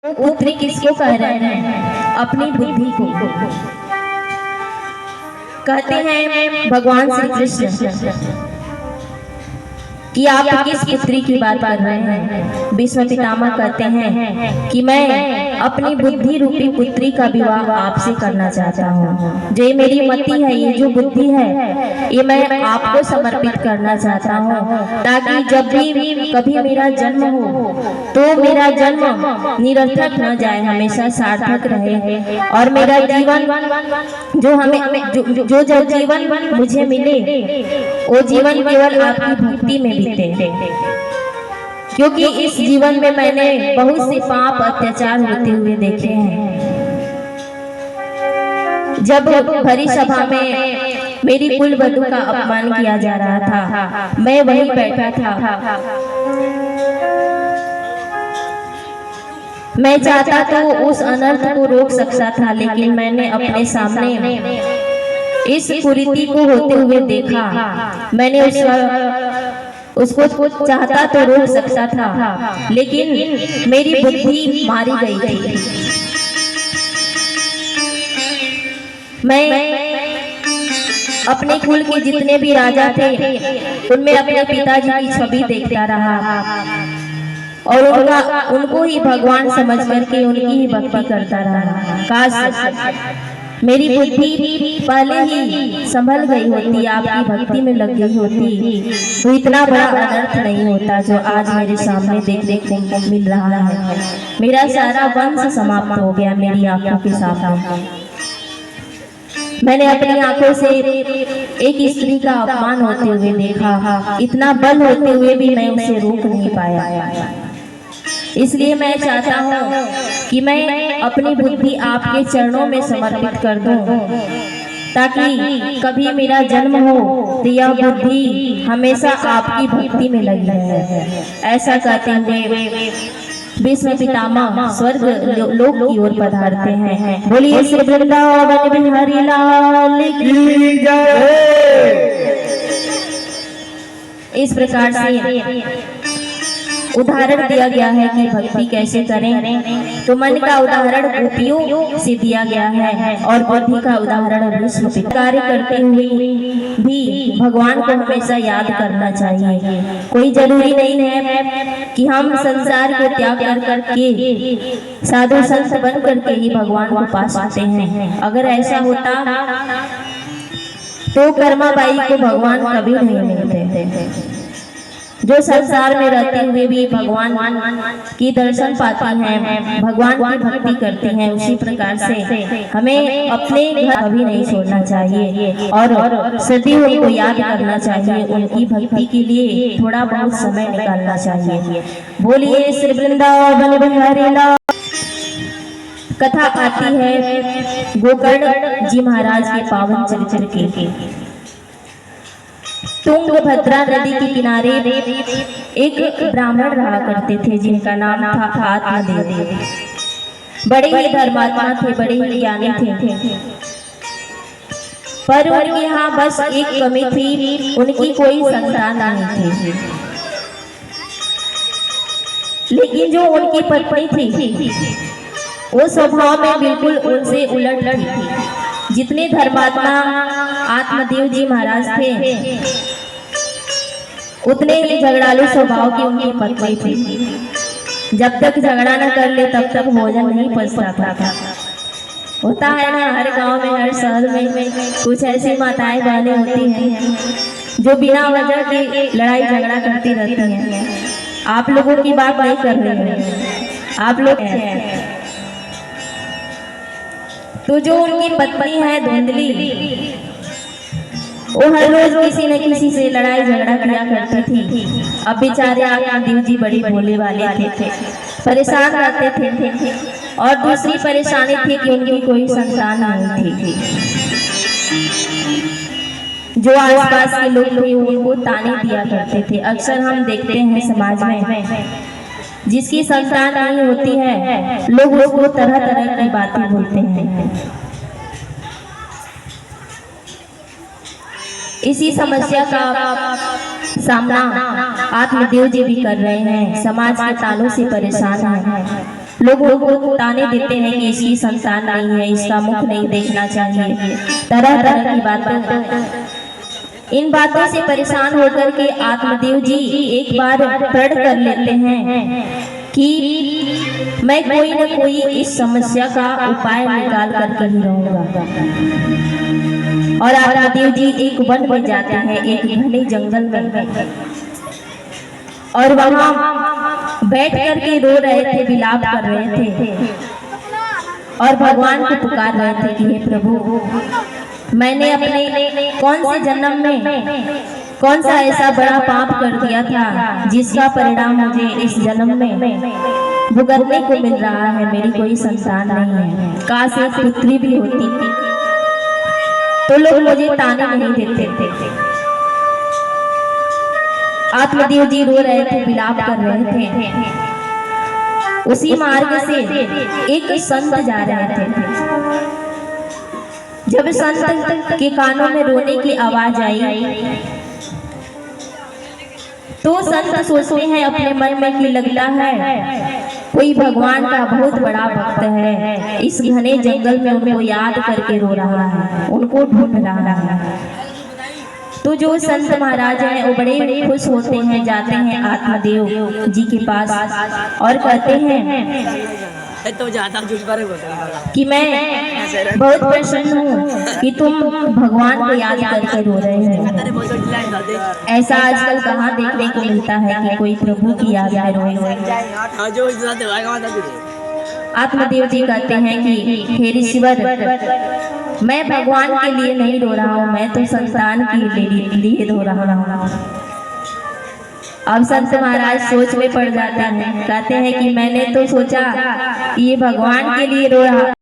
पुत्री किसको कह रहे हैं? अपनी बुद्धि को कहते हैं भगवान श्री कृष्ण कि आप किस पुत्री की बात कर रहे हैं? भीष्म पितामह कहते हैं कि मैं अपनी बुद्धि रूपी पुत्री का विवाह आपसे करना चाहता हूँ। जो मेरी मति है, ये जो बुद्धि है, ये मैं आपको समर्पित करना चाहता हूँ, ताकि जब भी कभी मेरा जन्म हो तो मेरा जन्म निरर्थक न जाए, हमेशा सार्थक रहे और मेरा जीवन जो जीवन मुझे मिले वो जीवन केवल आपकी भक्ति में बीते। क्योंकि इस जीवन में मैंने बहुत से पाप अत्याचार होते हुए देखे हैं। जब भरी सभा में मेरी कुल वधू का अपमान किया जा रहा था, मैं वहीं बैठा था। मैं चाहता तो उस अनर्थ को रोक सकता था, लेकिन मैंने अपने सामने इस कुरीति को होते हुए देखा। मैंने उसको चाहता तो रोक सकता था, लेकिन मेरी बुद्धि मारी गई थी। मैं अपने कुल के जितने भी राजा थे उनमें अपने पिताजी की छवि देखता रहा और उनको ही भगवान समझ करके उनकी ही भक्ति करता रहा। काश मेरी बुद्धि पहले ही संभल गई होती, आपकी भक्ति में लग गई होती, तो इतना बड़ा अनर्थ नहीं होता जो आज मेरे सामने देखने को मिल रहा है। मेरा सारा वंश समाप्त हो गया मेरी आंखों के सामने। मैंने अपनी आंखों से एक स्त्री का अपमान होते हुए देखा, इतना बल होते हुए भी मैं उसे रोक नहीं पाया। इसलिए मैं चाहता हूँ कि मैं अपनी बुद्धि आपके चरणों में समर्पित कर दूं, ताकि कभी मेरा जन्म हो तो यह बुद्धि हमेशा आपकी भक्ति में लगी रहे। ऐसा कहते हुए भीष्म पितामह स्वर्ग लोक की ओर पधारते हैं। बोलिए श्री वृंदावन बिहारी लाल की जय। इस प्रकार से उदाहरण दिया गया है कि भक्ति कैसे करें। तो मन का उदाहरण गोपियों से दिया गया है और बुद्धि का उदाहरण भीष्म पितामह। कार्य करते हुए भी भगवान को हमेशा याद करना चाहिए। कोई जरूरी नहीं है कि हम संसार को त्याग कर करके साधु संत बन करके ही भगवान को पा सकते हैं। अगर ऐसा होता तो कर्माबाई को भगवान कभी नहीं मिलते। जो संसार में रहते हुए भी भगवान की दर्शन पाती हैं, भगवान की भक्ति करती हैं, उसी प्रकार से हमें अपने घर कभी नहीं छोड़ना चाहिए और सदैव उनको याद करना चाहिए। उनकी भक्ति के लिए थोड़ा बहुत समय निकालना चाहिए। बोलिए श्री वृंदावन बिहारी लाल। कथा आती है गोकर्ण जी महाराज के पावन चरित्र की। तुंगभद्रा नदी के किनारे एक ब्राह्मण रहा करते थे, जिनका नाम था आत्मदेव। बड़े ही धर्मात्मा थे, बड़े ही ज्ञानी थे, पर उनके यहाँ बस एक कमी थी, उनकी कोई संतान नहीं थी। लेकिन जो उनकी पत्नी थी वो स्वभाव में बिल्कुल उनसे उलट थी। जितने धर्मात्मा आत्मदेव जी महाराज थे उतने ही झगड़ालू स्वभाव की उनकी पत्नी थी। जब तक झगड़ा न कर ले तब तक भोजन नहीं पचता था। होता है ना, हर गांव में हर शहर में कुछ ऐसी माताएं बहनें होती हैं जो बिना वजह की लड़ाई झगड़ा करती रहती हैं। आप लोगों की बात नहीं कर रहे हैं, आप लोग तो जो उनकी पत्नी है धुंधली, वो हर रोज किसी न किसी से लड़ाई झगड़ा किया करती थी। अब बेचारे आत्मदेव जी बड़ी भोले वाले थे, परेशान रहते थे। और दूसरी परेशानी थी कि उनकी कोई संतान नहीं थी। जो आसपास के लोग थे उनको ताने दिया करते थे। अक्सर हम देखते हैं समाज में जिसकी संतान नहीं होती है, लोग उसको तरह तरह की बातें बोलते हैं। इसी समस्या का सामना आत्मदेव जी भी कर रहे हैं। समाज के तानों से परेशान हैं। लोग उनको ताने देते हैं कि इसकी संतान नहीं है, इसका मुख नहीं देखना चाहिए, तरह तरह की बातें। इन बातों से परेशान होकर के आत्मदेव जी एक बार प्रण कर लेते हैं कि मैं कोई न कोई इस समस्या का उपाय निकाल करके ही रहूंगा। और आत्मदेव जी एक वन में जाते हैं, एक घने जंगल में, और वहां बैठ करके रो रहे थे, विलाप कर रहे थे और भगवान को पुकार रहे थे कि हे प्रभु, मैंने अपने कौन से जन्म में कौन सा ऐसा बड़ा पाप कर दिया था जिसका परिणाम मुझे इस जन्म में भुगतने को मिल रहा है। मेरी कोई संतान नहीं है, काश एक पुत्री भी होती तो लोग मुझे ताने नहीं देते थे। आत्मदेव जी रो रहे थे, विलाप कर रहे थे। उसी मार्ग से एक संत जा रहे थे। जब संत के कानों में रोने की आवाज आई तो संत सोचते हैं अपने मन में कि लगता है कोई भगवान का बहुत बड़ा भक्त है, इस घने जंगल में उनको याद करके रो रहा है, उनको ढूंढ रहा है। तो जो संत महाराज हैं वो बड़े खुश होते हैं, जाते हैं आत्मदेव जी के पास और कहते हैं कि मैं बहुत प्रसन्न हूँ कि तुम भगवान को याद करके रो रहे हो। ऐसा आजकल कहाँ देखने को मिलता है कि कोई प्रभु की याद में रोए। आत्मदेव जी कहते हैं कि हे ऋषिवर, मैं भगवान के लिए नहीं रो रहा हूँ, मैं तो संतान के लिए रो रहा हूँ। अब संत महाराज सोच में पड़ जाते हैं, कहते हैं कि मैंने तो सोचा ये भगवान के लिए रो रहा